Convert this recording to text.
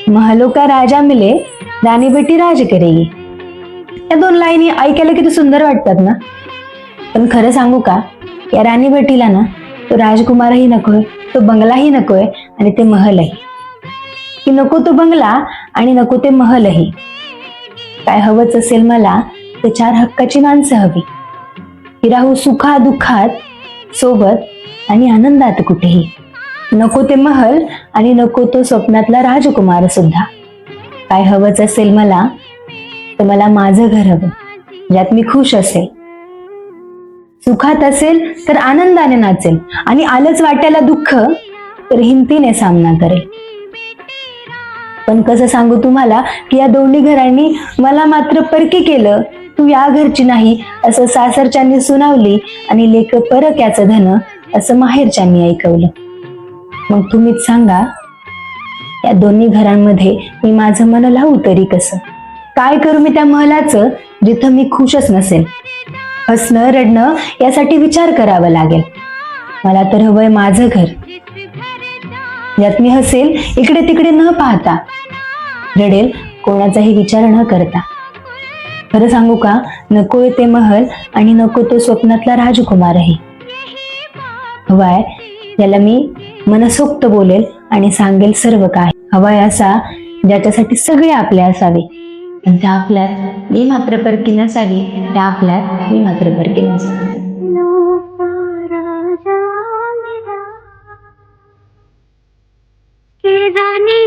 महलों का राजा मिले, राणी बेटी राज करेगी. या दोन लाईनी ऐकायला किती सुंदर वाटतात ना. पण खरं सांगू का, या राणी बेटीला ना तो राजकुमारही नकोय, तो बंगलाही नकोय आणि ते महलही. की नको तो बंगला आणि नको ते महलही. काय हवंच असेल मला ते 4 हक्काची माणसं हवी. की राहू सुखा दुःखात सोबत आणि आनंदात कुठेही. नको ते महल आणि नको तो स्वप्नातला राजकुमार सुद्धा. काय हवंच असेल मला तर मला माझं घर हवं, ज्यात मी खुश असेल, सुखात असेल तर आनंदाने नाचेल आणि आलंच वाट्याला दुःख तर हिमतीने सामना करेल. पण कसं सांगू तुम्हाला की या दोन्ही घरांनी मला मात्र परके केलं. तू या घरची नाही असं सासरच्यांनी सुनावली आणि लेक परक्याचं धन असं माहेरच्यांनी ऐकवलं. मग तुम्हीच सांगा, या दोन्ही घरांमध्ये मी माझं मन लावू तरी कसं? काय करू मी त्या महलाचं जिथं मी खुशच नसेल? हसणं रडणं यासाठी विचार करावा लागेल. मला तर हवंय माझं घर, यात मी हसेल इकडे तिकडे न पाहता, रडेल कोणाचाही विचार न करता. खरं सांगू का, नकोय ते महल आणि नको तो स्वप्नातला राजकुमारही. हवाय याला मी मनसोक्त बोलेल आणि सांगेल सर्व काय. हवाय असा ज्याच्यासाठी सगळे आपले असावे, पण त्या आपल्यात मी मात्र परकी नसावी, त्या आपल्यात मी मात्र परकी नसावी. रानी